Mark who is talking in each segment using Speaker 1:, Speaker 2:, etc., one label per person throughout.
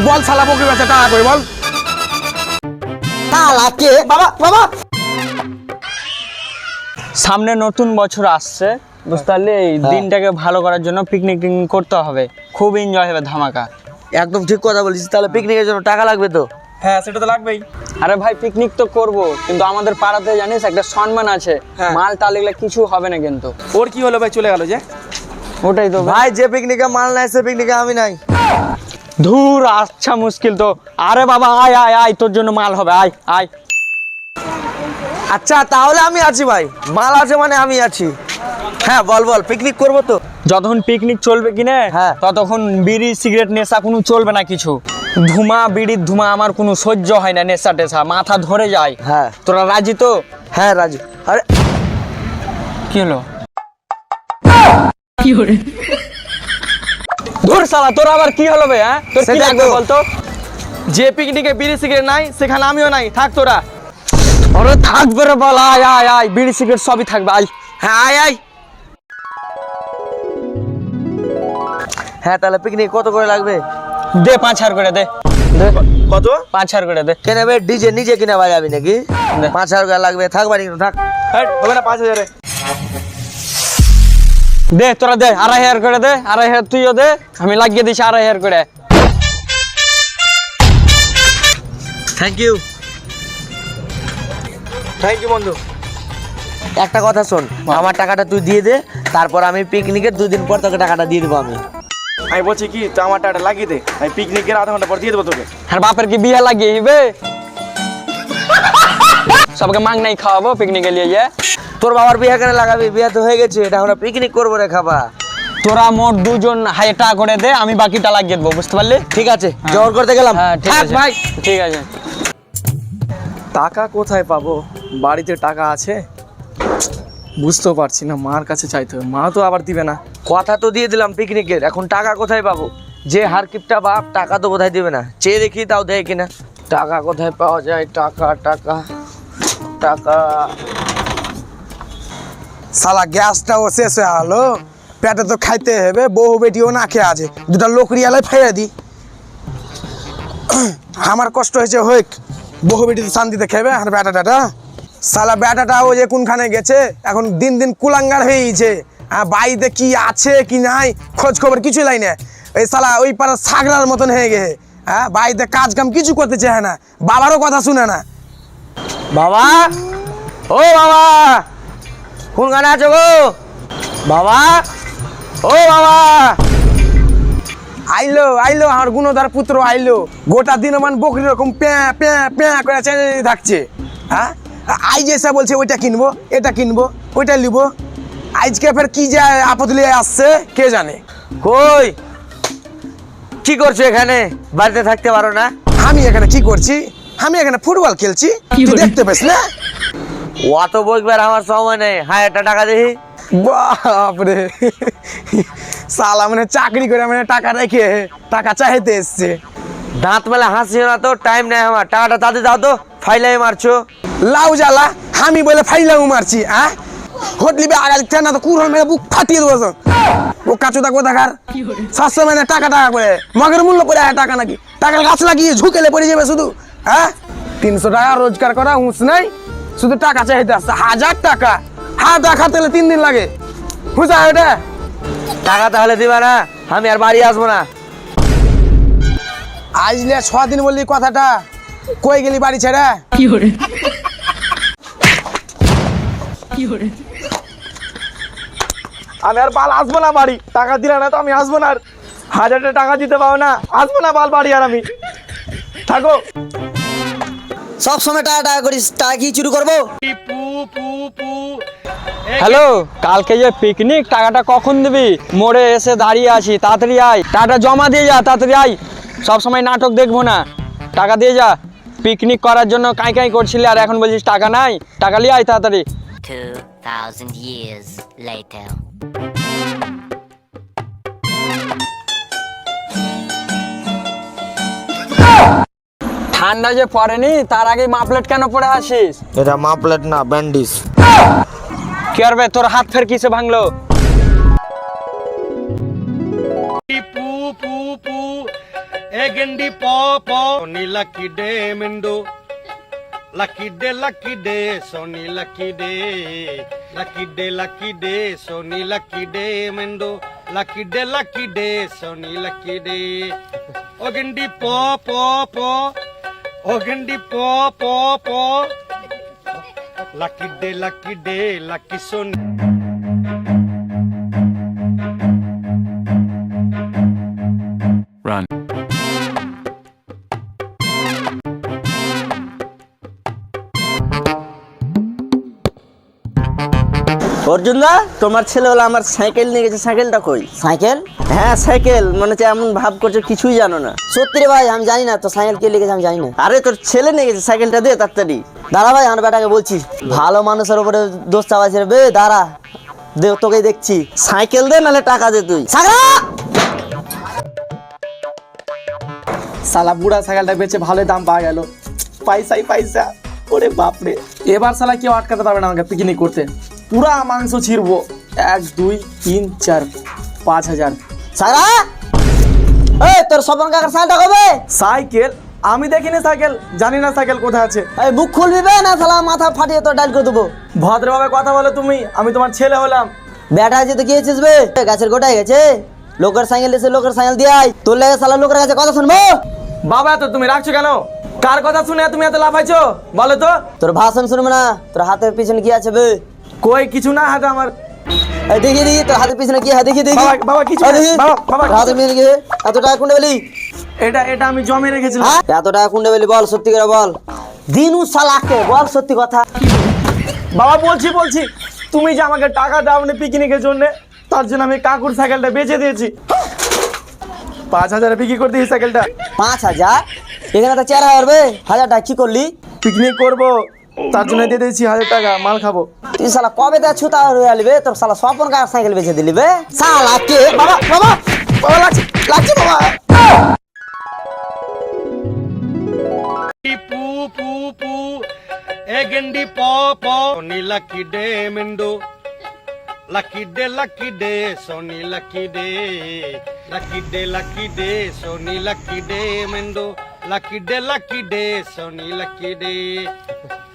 Speaker 1: বল শালা বকরি বাচ্চা টাকা কই বল
Speaker 2: শালা কে বাবা বাবা
Speaker 3: সামনে নতুন বছর আসছে বুঝতে পারলি এই দিনটাকে ভালো করার জন্য পিকনিক করতে হবে, খুব এনজয় হবে ধামাকা।
Speaker 2: একদম ঠিক কথা বলিস। তাহলে পিকনিকের জন্য টাকা লাগবে তো?
Speaker 1: হ্যাঁ সেটা তো লাগবেই।
Speaker 3: আরে ভাই পিকনিক তো করব, কিন্তু আমাদের পাড়াতে জানিস একটা সম্মান আছে, মাল টাল এগুলো কিছু হবে না কিন্তু।
Speaker 1: ওর কি হলো ভাই, চলে গেল যে?
Speaker 3: ওটাই তো
Speaker 2: ভাই, যে পিকনিকে মাল নাই সে পিকনিকে আমি নাই।
Speaker 3: ধুর, আচ্ছা মুশকিল তো। আরে বাবা আয় আয় আয়, তোর জন্য মাল হবে, আয় আয়।
Speaker 2: আচ্ছা তাহলে আমি আছি ভাই, মাল আছে মানে আমি আছি। হ্যাঁ বল বল, পিকনিক করবো তো।
Speaker 3: যতক্ষণ পিকনিক চলবে কিনা
Speaker 2: হ্যাঁ।
Speaker 3: ততক্ষণ বিড়ি সিগারেট নেশা কোনো চলবে না কিছু। ধুমা বিড়ির ধুমা আমার কোনো সহ্য হয় না, নেশা টেশা মাথা ধরে যায়।
Speaker 2: হ্যাঁ।
Speaker 3: তোরা রাজি তো?
Speaker 2: হ্যাঁ রাজু। আরে
Speaker 3: কি হলো? ধুর শালা, তোর আবার কি হলো বে? হ্যাঁ তোর কি
Speaker 2: সেটাই
Speaker 3: লাগবে
Speaker 2: তো।
Speaker 3: বলতো?
Speaker 1: যে পিকনিকে বিড়ি সিগারেট নাই সেখানে আমিও নাই, থাক তোরা।
Speaker 3: আরে থাকবে রে বল, আয় আয় আয়, বিড়ি সিগারেট সবই থাকবে, আয়।
Speaker 2: হ্যাঁ আয় আয়। হ্যাঁ তাহলে পিকনিক কত করে লাগবে?
Speaker 3: দে 5,000 করে দে, দে
Speaker 1: কত?
Speaker 3: 5,000 করে দে।
Speaker 2: কেন ভাই, ডিজে নিজে কিনে বাজাবি নাকি?
Speaker 3: দে।
Speaker 2: 5,000 টাকা লাগবে, থাক বাড়ি কিন্তু থাক।
Speaker 1: হ্যাঁ হবে না 5,000-এ।
Speaker 3: দে তোরা দে, 2,500 করে দে, 2,500 তুইও দে, আমি লাগিয়ে দিছি 2,500 করে।
Speaker 2: Thank you.
Speaker 1: থ্যাংক ইউ বন্ধু।
Speaker 2: একটা কথা শোন, আমার টাকাটা তুই দিয়ে দে, তারপর আমি পিকনিকের 2 দিন পর তোকে টাকাটা দিয়ে দেবো আমি।
Speaker 1: আমি বলছি কি, তো আমার টাকাটা লাগিয়ে দে, আমি পিকনিকের আধা ঘন্টা পর দিয়ে দেবো তোকে।
Speaker 3: আর বাপের কি বিয়ে লাগিয়ে দিবে? সবকে মাং নাই খাওয়াবো পিকনিকে নিয়ে যায়।
Speaker 2: তোর বাবার বিয়ে কেন লাগাবি? বিয়ে তো হয়ে গেছে, এটা আমরা পিকনিক করবো রে খাবা।
Speaker 3: তোরা মোট 2 জন 1,000 টাকা করে দে, আমি বাকিটা লাগিয়ে দেবো, বুঝতে পারলি?
Speaker 2: ঠিক আছে, জোর করতে গেলাম।
Speaker 3: হ্যাঁ ঠিক
Speaker 2: থাক
Speaker 3: আছে
Speaker 2: ভাই।
Speaker 3: ঠিক আছে।
Speaker 1: টাকা কোথায় পাবো? বাড়িতে টাকা আছে বুঝতেও পারছি না, মার কাছে চাইতে হবে, মা তো আবার দিবে না।
Speaker 2: কথা তো দিয়ে দিলাম পিকনিকের, এখন টাকা কোথায় পাবো? যে হারকিপটা বাপ, টাকা তো কোথায় দিবে না। চেয়ে দেখি তাও দেয় কিনা। টাকা কোথায় পাওয়া যায়? টাকা টাকা টাকা।
Speaker 4: সালা গ্যাসটাও শেষ হয়ে গেলো, পেটে তো খাইতে হবে, বউ বেটিও না খেয়ে আছে, 2টা লোকরি আলাই ফেলে দি। আমার কষ্ট হয়েছে হোক, বহু বেটি তো শান্তিতে খেবে। আর বেটাটা সালা বেটাটা ও যে কোনখানে গেছে, এখন দিন দিন কুলাঙ্গার হয়ে গেছে। বাড়িতে কি আছে কি নাই খোঁজ খবর কিছু লাই না। এই সালা ওই পাড়ার ছাগলার মতন হয়ে গেছে। হ্যাঁ, বাড়িতে কাজ কাম কিছু করতে চায় না, বাবারও কথা শুনে না।
Speaker 2: বাবা, ও বাবা, কোনখানে আছো গো? বাবা, ও বাবা।
Speaker 4: আইলো আইলো আমার গুণধর পুত্র আইলো, গোটা দিন আমার বকরি রকম প্যাঁ প্যাঁ প্যাঁ করে চেঁচিয়ে থাকছে। হ্যাঁ, আই যে বলছে ওইটা কিনবো, এটা কিনবো, ওইটা নিবো। আজকে ফের কি যে আপদ লিয়ে আসছে কে জানে।
Speaker 2: কই কি করছো এখানে? বাড়িতে থাকতে পারো না?
Speaker 4: আমি এখানে কি করছি? আমি এখানে ফুটবল খেলছি, তুই দেখতে পাস না?
Speaker 2: অত বইবার আমার সময় নেই। হ্যাঁ, একটা টাকা দেখি।
Speaker 4: বাপরে, সালা মানে চাকরি করে মানে টাকা রেখে টাকা চাইতে এসছে।
Speaker 2: দাঁত মেলা হাসিও না তো, টাইম নেই আমার। টাকাটা তাতে দাও তো, ফাইলাই মারছো।
Speaker 4: লাউ জ্বালা আমি বলে ফাইলাও মারছি? হ্যাঁ, হোটলিবে আগা দিচ্ছে না তো কুড়ল মেরে বুক ফাটিয়ে দেবো। ও কাচুদা কোথাকার 700 মানে টাকা টাকা করে মগের মূল্য পড়ে টাকা নাকি? টাকার গাছ লাগিয়ে ঝুঁকেলে পড়ে যাবে শুধু। হ্যাঁ, 300 টাকা রোজগার করা হুঁশ নাই, শুধু টাকা চাইতে আসছে। 1000 টাকা হাত খাতে 3 দিন লাগে। হুঁচা ওটা
Speaker 2: টাকা তাহলে দিবা না? আমি আর বাড়ি আসবো না।
Speaker 4: আজলে 6 দিন বললি কথাটা, কই গেলি বাড়ি ছেড়ে?
Speaker 1: আমি আর বাল আসবো না বাড়ি, টাকা দিলে না তো আমি আসবো না। আর 1000 টাকা দিতে পারো না, আসবো না বাল বাড়ি। আর আমি থাকো।
Speaker 2: সব সময় টাকা টাকা করিস, টাকা কি চুরি করবো?
Speaker 3: হ্যালো, কালকে যে পিকনিক টাকাটা কখন দিবি? মোড়ে এসে দাঁড়িয়ে আছি, তাড়াতাড়ি আয়, টাকাটা জমা দিয়ে যা, তাড়াতাড়ি আয়। সব সময় নাটক দেখবো না, টাকা দিয়ে যা। পিকনিক করার জন্য কাই কাই করছিলি, আর এখন বলছিস টাকা নাই। টাকা নিয়ে আয় তাড়াতাড়ি।
Speaker 5: 2,000 years later.
Speaker 3: ঠান্ডা যে পড়েনি তার আগে মাফলেট কেন পরে আসিস?
Speaker 2: এটা মাপলেট না, ব্যান্ডিজ।
Speaker 3: কি করবে, তোর হাত ফের কিসে ভাঙলো?
Speaker 6: ए गिंडी पॉ पॉ सोनी लकी डे मिंदो लकी डे सोनी लकी डे सोनी लकी डे मिंदो लकी डे सोनी लकी डे ओ गिंडी पॉ पॉ पॉ ओ गिंडी पॉ पॉ पॉ लकी डे लकी सोनी
Speaker 2: অর্জুন দা, তোমার ছেলেবেলা আমার সাইকেল নিয়ে গেছে, সাইকেলটা কই?
Speaker 7: সাইকেল?
Speaker 2: হ্যাঁ সাইকেল, মানে হচ্ছে এমন ভাব করছো কিছুই জানো না।
Speaker 7: সত্যি রে ভাই, আমি জানি না তো সাইকেল কে লেগেছে, আমি জানি না।
Speaker 2: আরে তোর ছেলে নিয়ে গেছে, সাইকেলটা দে তাড়াতাড়ি।
Speaker 7: দাঁড়া ভাই, আমার বেটাকে বলছি, ভালো মানুষের উপরে দোষ চাপাইছে রে বে, দাঁড়া দে, তোকেই দেখছি।
Speaker 2: সাইকেল দে নাহলে টাকা দে তুই।
Speaker 1: শালা বুড়া সাইকেলটা বেচে ভালো দাম পাওয়া গেল, পয়সাই পয়সা। ওরে বাপরে, এবার শালা কেউ আটকাতে পারবে না আমাকে পিকনিক করতে। পুরা মাংস ছিড়বো। 1 2 3 4 5,000
Speaker 7: সাগরা, এই তোর স্বপন কাকার সাইকেলটা কবে?
Speaker 1: সাইকেল? আমি দেখিনি সাইকেল, জানি না সাইকেল কোথায় আছে।
Speaker 7: এই মুখ খুলবি বে, না শালা মাথা ফাটিয়ে তোর ডাল করে দেবো।
Speaker 1: ভদ্রভাবে কথা বলো তুমি, আমি তোমার ছেলে হলাম।
Speaker 7: বেটা আছে তো কি হয়েছিস বে? গাছের গোটায় গেছে, লোকের সাইকেল এসে লোকের সাইকেল দিয়ে আয়, তোর লেগে শালা লোকের কাছে কথা শুনবো।
Speaker 1: বাবা তো তুমি রাখছো কেন? কার কথা শুনে তুমি এত লাফাইছো বলো তো?
Speaker 7: তোর ভাষণ শুনবো না, তোর হাতের পিছনে কি আছে বে?
Speaker 1: কই কিছু না হাতে আমার।
Speaker 7: এই দেখি দেখি তোর হাতের পিছনে কি আছে, দেখি দেখি।
Speaker 1: বাবা, বাবা, কিছু
Speaker 7: এই
Speaker 1: না।
Speaker 7: দেখি,
Speaker 1: বাবা, বাবা,
Speaker 7: তোর হাতের পিছনে কি? এত টাকা কোনটা পেলি?
Speaker 1: এটা আমি জমে রেখেছিলাম।
Speaker 7: হ্যাঁ? এত টাকা কোনটা পেলি বল, সত্যি করে বল। দিনু শালাকে বল সত্যি কথা।
Speaker 1: বাবা বলছি তুমি যে আমাকে টাকা দাওনি পিকনিকের জন্য, তার জন্য আমি কাকুর সাইকেলটা বেচে দিয়েছি। 5,000 বিক্রি করে দিয়েছি সাইকেলটা।
Speaker 7: 5,000? এখানে তো 4,000 বে, 1,000 টাকা কি করলি?
Speaker 1: পিকনিক করবো, তার জন্য দিয়ে দিয়েছি 1,000 টাকা, মাল খাবো।
Speaker 7: তুই শালা কবে তা ছুতা হয়ে আলিবে, তোর শালা স্বপন কার সাইকেল বেচে দিলি বে শালাকে।
Speaker 1: বাবা বাবা বাবা, লাগছে বাবা।
Speaker 6: पू पू पू ए गिंडी पॉ पॉ सोनी लकी डे मिंदो लकी डे सोनी लकी डे सोनी लकी डे मिंदो लकी डे सोनी लकी डे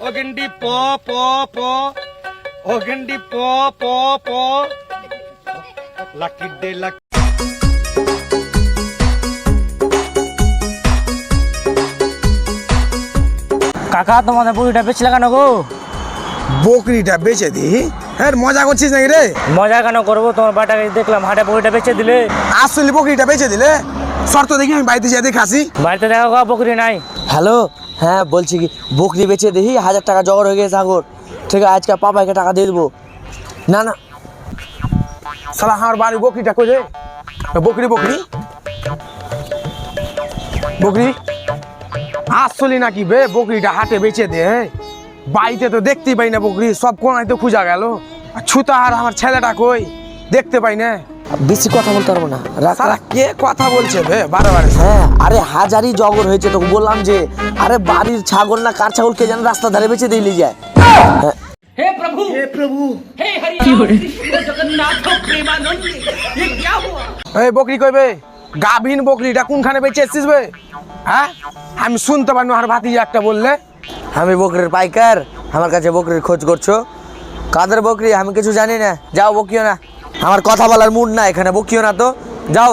Speaker 6: ओ गिंडी पॉ पॉ पॉ ओ गिंडी पॉ पॉ पॉ लकी डे
Speaker 3: কাকা, তোমাদের বুড়িটা বেচলে কেন গো?
Speaker 4: বকরিটা বেচে দি? হ্যাঁ মজা করছিস নাকি রে?
Speaker 3: মজা কেন করবো, তোমার বাটাকে দেখলাম হাটে বুড়িটা বেচে দিলে।
Speaker 4: আসলে বকরিটা বেচে দিলে? শর্ত দেখি আমি বাড়িতে যেয়ে দেখে আসি।
Speaker 3: বাড়িতে দেখা গো বকরি নাই।
Speaker 2: হ্যালো, হ্যাঁ বলছি কি, বকরি বেচে দেখি 1,000 টাকা জোগাড় হয়ে গেছে সাগর। ঠিক আছে, আজকে পাপাকে টাকা দিয়ে দেবো। না না,
Speaker 4: শালা আমার বাড়ি বকরিটা কই রে? বকরি বকরি বকরি আসলি নাকি বে? বকরিটা হাটে বেচে দে, বাড়িতে তো দেখতেই পাই না বকরি, সব কোনায় তো খুঁজা গেল। ছুতা আর আমার ছেলেটা কই, দেখতে পাই না।
Speaker 2: বেশি কথা বলতে পারবো না, রাখ
Speaker 4: শালা
Speaker 2: রাখ।
Speaker 4: কে কথা বলছে বে বারে বারে?
Speaker 2: হ্যাঁ, আরে হাজারই জগর হয়েছে, তোকে বললাম যে আরে বাড়ির ছাগল না কার ছাগল কে যেন রাস্তা ধারে বেঁচে দিয়ে যায়।
Speaker 4: এই বকরি কইবে, গাভিন বকরিটা কোনখানে বেঁচে এসছিস বে? হ্যাঁ, আমি শুনতে পারবো আর ভাতিজা একটা বললে।
Speaker 2: আমি বকরির পাইকার, আমার কাছে বকরির খোঁজ করছো? কাদের বকরি আমি কিছু জানি না, যাও বকিও না। আমার কথা বলার মুড না এখানে, বকিও না তো, যাও।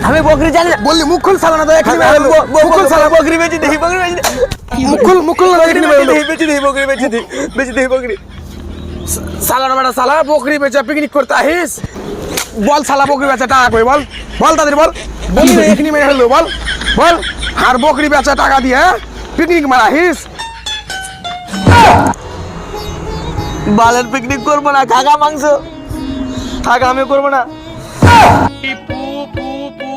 Speaker 2: আমি বকরি জানি না।
Speaker 4: বললি মুখ খুল সালা না তো এখানে মেরে ফেলবো। মুখ খুল সালা।
Speaker 1: বকরি বেচে দেখি, বকরি বেচে
Speaker 4: মুখ খুল না এখানে মেরে ফেলবো।
Speaker 1: বেচে দেখি, বকরি বেচে দেখি বকরি।
Speaker 4: সালা না বেটা সালা, বকরি বেচে পিকনিক করতে আহিস? বল সালা বকরি বেচে টাকা কই বল, বল তাদের বল। বলি না এখানে মেরে ফেলবো, বল বল। আর বকরি বেচে টাকা দিয়ে পিকনিক মারা আহিস?
Speaker 2: বালের পিকনিক করবো না, খাগা মাংস।
Speaker 1: থাক, আমি করবো না।
Speaker 6: पू पू पू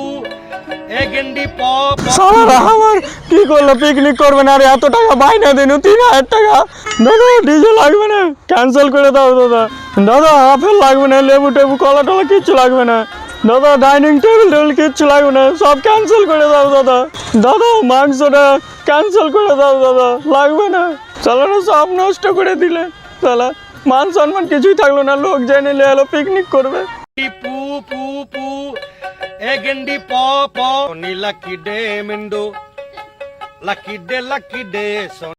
Speaker 6: ए गिंडी पॉ पॉ
Speaker 3: শালারা আমার কি করলো, পিকনিক করবে না? আর এত টাকা বাইনা দিনু 3,000 টাকা। দাদা ডিজে লাগবে না, ক্যান্সেল করে দাও দাদা। দাদা আপেল লাগবে না, লেবু টেবু কলা টলা কিচ্ছু লাগবে না দাদা। ডাইনিং টেবিল কিচ্ছু লাগবে না, সব ক্যান্সেল করে দাও দাদা। দাদা মাংসটা ক্যান্সেল করে দাও দাদা, লাগবে না। শালারা সব নষ্ট করে দিলে, শালা মান সম্মান কিছুই থাকলো না, লোক জেনে নিয়ে এলো পিকনিক করবে।
Speaker 6: পু পু পু এ গেন্ডি প প সোনি লাকি ডে মেন্ডো লাকি ডে